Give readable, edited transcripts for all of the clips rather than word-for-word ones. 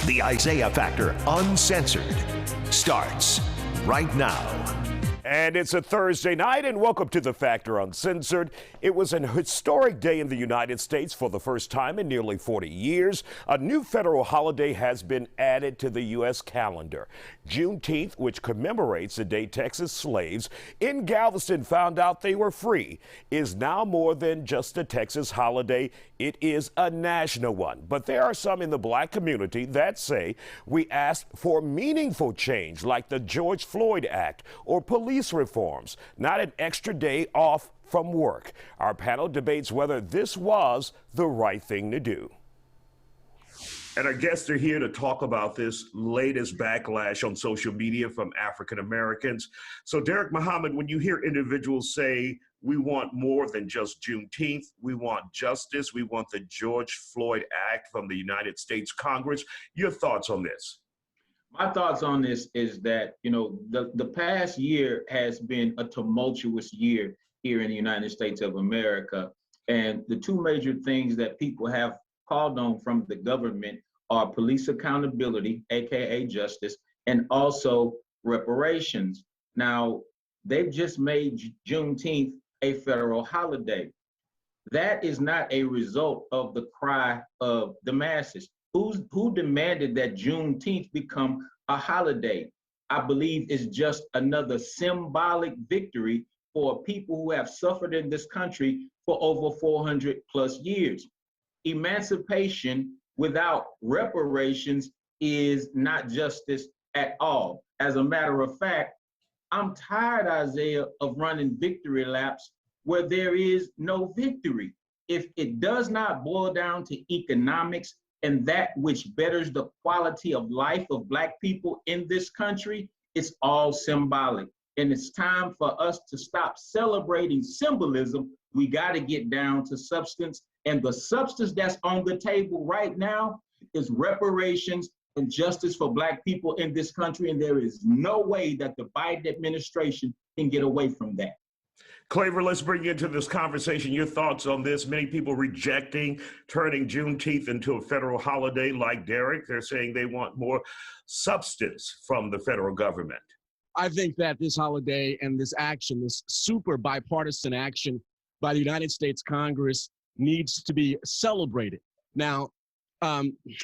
The Isaiah Factor Uncensored starts right now. And it's a Thursday night, and welcome to The Factor Uncensored. It was an historic day in the United States. For the first time in nearly 40 years, a new federal holiday has been added to the U.S. calendar. Juneteenth, which commemorates the day Texas slaves in Galveston found out they were free, is now more than just a Texas holiday. It is a national one. But there are some in the black community that say we asked for meaningful change, like the George Floyd Act or police reforms, not an extra day off from work. Our panel debates whether this was the right thing to do. And our guests are here to talk about this latest backlash on social media from African Americans. So, Derek Muhammad, when you hear individuals say we want more than just Juneteenth, we want justice, we want the George Floyd Act from the United States Congress, your thoughts on this? My thoughts on this is that, the past year has been a tumultuous year here in the United States of America. And the two major things that people have called on from the government are police accountability, AKA justice, and also reparations. Now, they've just made Juneteenth a federal holiday. That is not a result of the cry of the masses. Who demanded that Juneteenth become a holiday? I believe it's just another symbolic victory for people who have suffered in this country for over 400 plus years. Emancipation without reparations is not justice at all. As a matter of fact, I'm tired, Isaiah, of running victory laps where there is no victory. If it does not boil down to economics and that which betters the quality of life of Black people in this country, it's all symbolic. And it's time for us to stop celebrating symbolism. We got to get down to substance. And the substance that's on the table right now is reparations and justice for Black people in this country. And there is no way that the Biden administration can get away from that. Claver, let's bring you into this conversation. Your thoughts on this? Many people rejecting turning Juneteenth into a federal holiday like Derek. They're saying they want more substance from the federal government. I think that this holiday and this action, this super bipartisan action by the United States Congress needs to be celebrated. Now,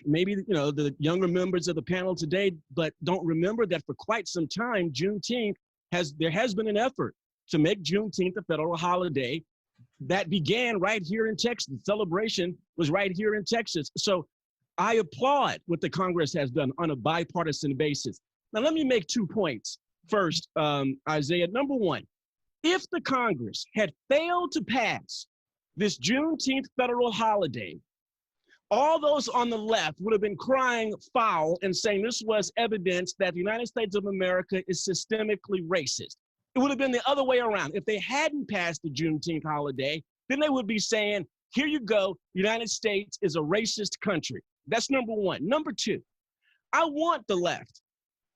maybe, the younger members of the panel today, but don't remember that for quite some time, Juneteenth there has been an effort to make Juneteenth a federal holiday that began right here in Texas. The celebration was right here in Texas. So I applaud what the Congress has done on a bipartisan basis. Now, let me make 2 points. First, Isaiah, number one, if the Congress had failed to pass this Juneteenth federal holiday, all those on the left would have been crying foul and saying this was evidence that the United States of America is systemically racist. It would have been the other way around. If they hadn't passed the Juneteenth holiday, then they would be saying, here you go, the United States is a racist country. That's number one. Number two, I want the left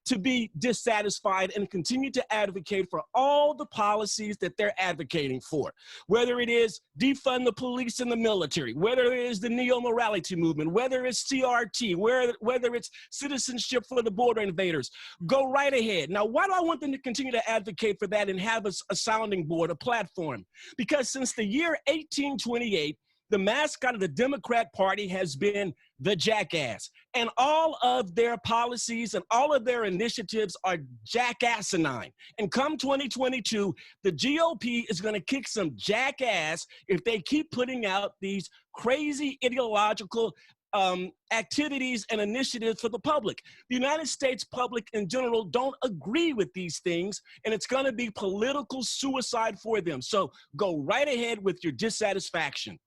to be dissatisfied and continue to advocate for all the policies that they're advocating for, whether it is defund the police and the military, whether it is the neo-morality movement, whether it's CRT, whether it's citizenship for the border invaders. Go right ahead. Now, why do I want them to continue to advocate for that and have a sounding board, a platform? Because since the year 1828, the mascot of the Democrat Party has been the jackass. And all of their policies and all of their initiatives are jackassonine. And come 2022, the GOP is going to kick some jackass if they keep putting out these crazy ideological activities and initiatives for the public. The United States public in general don't agree with these things, and it's going to be political suicide for them. So go right ahead with your dissatisfaction.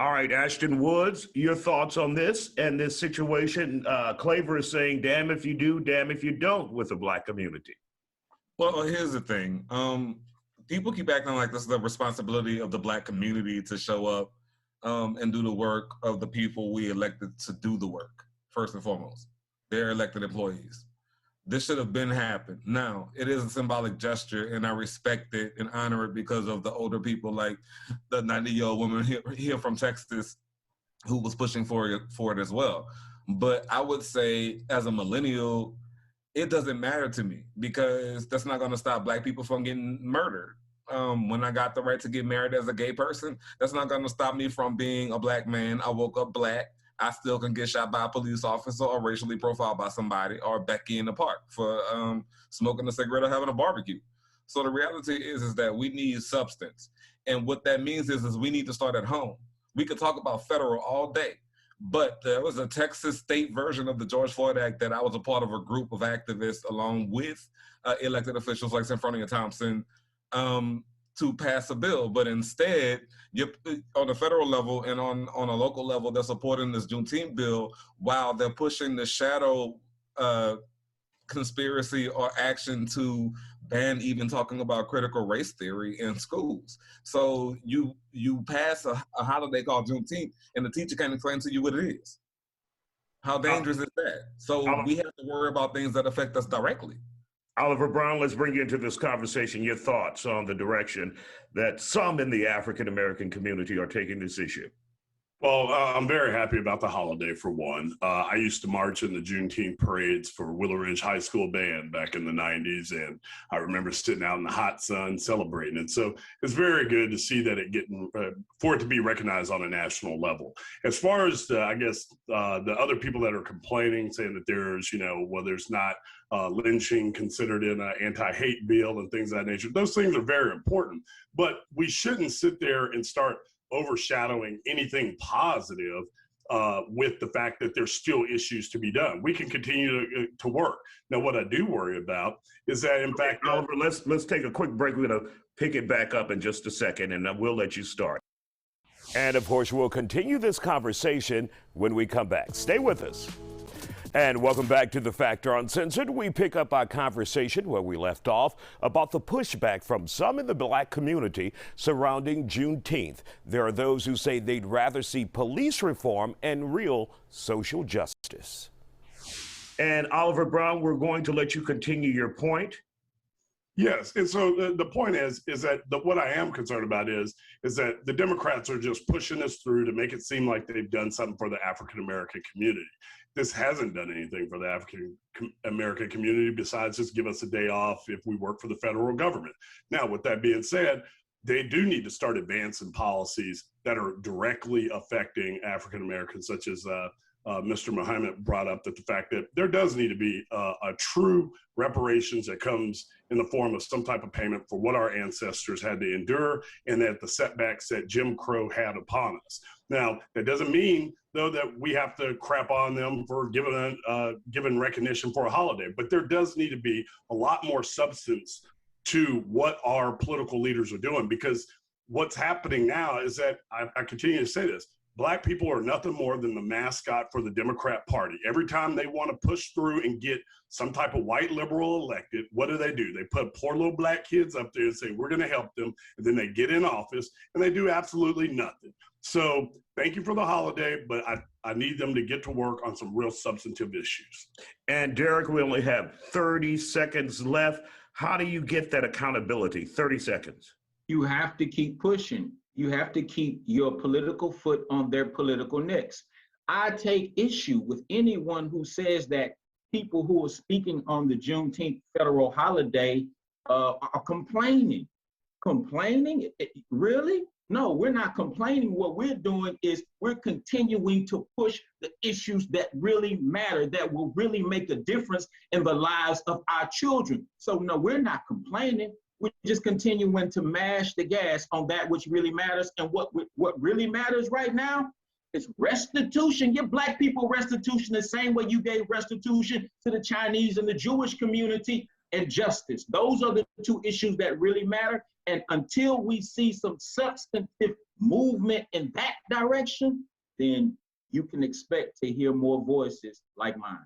All right, Ashton Woods, your thoughts on this and this situation? Claver is saying, damn if you do, damn if you don't with the Black community. Well, here's the thing. People keep acting like this is the responsibility of the Black community to show up and do the work of the people we elected to do the work, first and foremost. They're elected employees. This should have been happened. Now, it is a symbolic gesture, and I respect it and honor it because of the older people like the 90-year-old woman here from Texas who was pushing for it as well. But I would say as a millennial, it doesn't matter to me because that's not going to stop Black people from getting murdered. When I got the right to get married as a gay person, that's not going to stop me from being a Black man. I woke up Black. I still can get shot by a police officer or racially profiled by somebody or Becky in the park for smoking a cigarette or having a barbecue. So the reality is that we need substance. And what that means is we need to start at home. We could talk about federal all day, but there was a Texas state version of the George Floyd Act that I was a part of a group of activists along with elected officials like Senfronia Thompson to pass a bill. But instead, on the federal level and on a local level, they're supporting this Juneteenth bill while they're pushing the shadow conspiracy or action to ban even talking about critical race theory in schools. So you pass a holiday called Juneteenth and the teacher can't explain to you what it is. How dangerous is that? So we have to worry about things that affect us directly. Oliver Brown, let's bring you into this conversation. Your thoughts on the direction that some in the African-American community are taking this issue. Well, I'm very happy about the holiday, for one. I used to march in the Juneteenth parades for Willow Ridge High School Band back in the 90s, and I remember sitting out in the hot sun celebrating it. So it's very good to see that for it to be recognized on a national level. As far as, the other people that are complaining, saying that there's not lynching considered in an anti-hate bill and things of that nature, those things are very important. But we shouldn't sit there and start overshadowing anything positive with the fact that there's still issues to be done. We can continue to work. Now, what I do worry about is that, in fact, Oliver, let's take a quick break. We're going to pick it back up in just a second, and we'll let you start. And of course, we'll continue this conversation when we come back. Stay with us. And welcome back to The Factor Uncensored. We pick up our conversation where we left off about the pushback from some in the Black community surrounding Juneteenth. There are those who say they'd rather see police reform and real social justice. And Oliver Brown, we're going to let you continue your point. Yes, and so the point is that what I am concerned about is that the Democrats are just pushing this through to make it seem like they've done something for the African-American community. This hasn't done anything for the African-American community besides just give us a day off if we work for the federal government. Now, with that being said, they do need to start advancing policies that are directly affecting African-Americans, such as Mr. Muhammad brought up, that the fact that there does need to be a true reparations that comes in the form of some type of payment for what our ancestors had to endure and that the setbacks that Jim Crow had upon us. Now, that doesn't mean, though, that we have to crap on them for giving recognition for a holiday, but there does need to be a lot more substance to what our political leaders are doing, because what's happening now is that, I continue to say this, Black people are nothing more than the mascot for the Democrat Party. Every time they want to push through and get some type of white liberal elected, what do? They put poor little Black kids up there and say, we're going to help them. And then they get in office and they do absolutely nothing. So thank you for the holiday, but I need them to get to work on some real substantive issues. And Derek, we only have 30 seconds left. How do you get that accountability? 30 seconds. You have to keep pushing. You have to keep your political foot on their political necks. I take issue with anyone who says that people who are speaking on the Juneteenth federal holiday are complaining. Complaining? Really? No, we're not complaining. What we're doing is we're continuing to push the issues that really matter, that will really make a difference in the lives of our children. So no, we're not complaining. We're just continuing to mash the gas on that which really matters. And what really matters right now is restitution. Give Black people restitution the same way you gave restitution to the Chinese and the Jewish community, and justice. Those are the two issues that really matter. And until we see some substantive movement in that direction, then you can expect to hear more voices like mine.